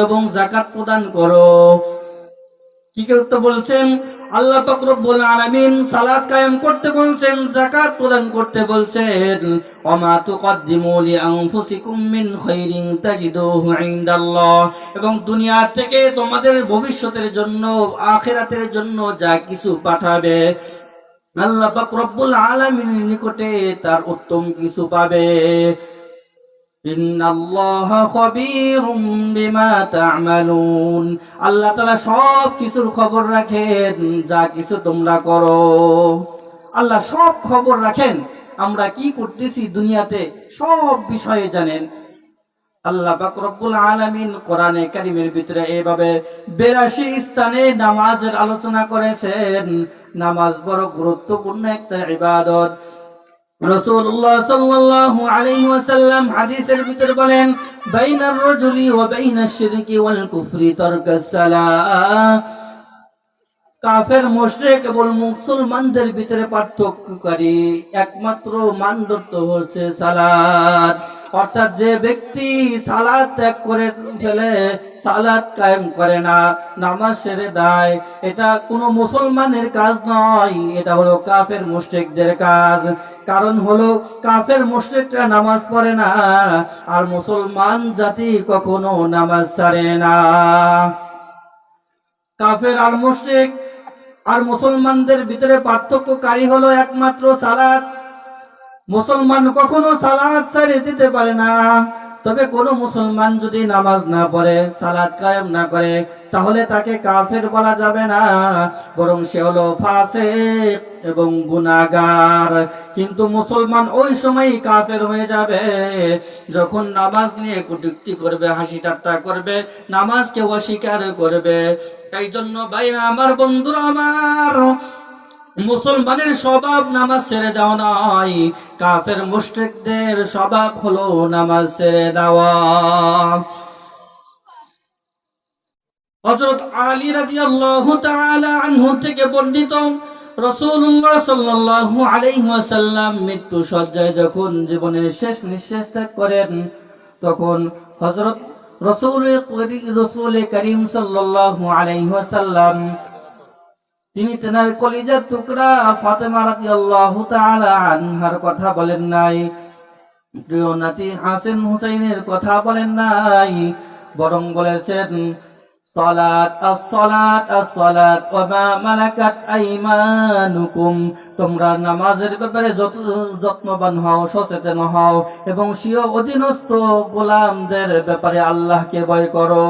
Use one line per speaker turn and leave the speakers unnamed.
এবং যাকাত প্রদান করো। কি করতে বলছেন? আল্লাহ পাক রব্বুল আলামিন সালাত কায়েম করতে বলছেন, যাকাত প্রদান করতে বলছেন। ওমা তুকদ্দিমু লিআনফুসিকুম মিন খাইরিন তাজিদুহু ইনদাল্লাহ। এবং দুনিয়া থেকে তোমাদের ভবিষ্যতের জন্য, আখিরাতের জন্য যা কিছু পাঠাবে, আল্লাহ পাক রব্বুল আলামিনের নিকটে তার উত্তম কিছু পাবে। ইন্নাল্লাহা খাবীরুম বিমা তা'মালুন। আল্লাহ তাআলা সব কিছুর খবর রাখেন, যা কিছু তোমরা করো। আল্লাহ সব খবর রাখেন, আমরা কি করতেছি দুনিয়াতে সব বিষয়ে জানেন। আল্লাহ পাক রব্বুল আলামিন কোরআনে কারীমের ভিতরে এভাবে 82 স্থানে নামাজের আলোচনা করেছেন। নামাজ বড় গুরুত্বপূর্ণ একটা ইবাদত। রাসূলুল্লাহ সাল্লাল্লাহু আলাইহি ওয়াসাল্লাম হাদিসের ভিতরে বলেন, বাইনার রাজুলি ওয়া বাইনাশ শিরকি ওয়াল কুফরি তারকাস সালাহ। কাফের মুশরিক এবং মুসলমানদের ভিতরে পার্থক্যকারী একমাত্র মানদণ্ড হচ্ছে সালাত। অর্থাৎ যে ব্যক্তি সালাত ত্যাগ করে ফেলে, সালাত কায়েম করে না, নামাজ ছেড়ে দেয়, এটা কোনো মুসলমানের কাজ নয়, এটা হলো কাফের মুশরিকদের কাজ। কারণ হলো কাফের মুশরিকরা নামাজ পড়ে না, আর মুসলমান জাতি কখনো নামাজ ছাড়ে না। কাফের আর মুশরিক আর মুসলমানদের ভিতরে পার্থক্যকারী হলো একমাত্র সালাত। মুসলমান কখনো সালাত ছেড়ে দিতে পারে না। তবে কোনো মুসলমান যদি নামাজ না পড়ে, সালাত কায়েম না করে, তাহলে তাকে কাফের বলা যাবে না, বরং সে হলো ফাসিক এবং গুনাহগার। কিন্তু মুসলমান ওই সময়ই কাফের হয়ে যাবে যখন নামাজ নিয়ে কটূক্তি করবে, হাসি ঠাট্টা করবে, নামাজকে অস্বীকার করবে। এই জন্য ভাইরা আমার, বন্ধুরা আমার, মুসলমানের স্বভাব নামাজ ছেড়ে দেওয়া নয়, কাফের মুশরিকদের স্বভাব হলো নামাজ ছেড়ে দেওয়া। হযরত আলী রাদিয়াল্লাহু তাআলা আনহু থেকে বর্ণিত, রাসূলুল্লাহ সাল্লাল্লাহু আলাইহি ওয়াসাল্লাম মৃত্যু শয্যায় যখন জীবনের শেষ নিঃশ্বাস ত্যাগ করেন, তখন হযরত রাসূল করিম সাল্লাল্লাহু আলাইহি ওয়াসাল্লাম তিনি তেনার কলিজার টুকরা ফাতেমা রাদিয়াল্লাহু তাআলা আনহার কথা বলেন নাই, প্রিয় নাতি হাসান হুসাইনের কথা বলেন নাই, বরং বলেছেন সালাত as-সালাত as-সালাত ওয়া মা মালাকাত আইমানুকুম। তোমরা নামাজের ব্যাপারে যত্নবান হও, সচেতন হও এবং স্বীয় অধীনস্থ গোলামদের ব্যাপারে আল্লাহকে ভয় করো।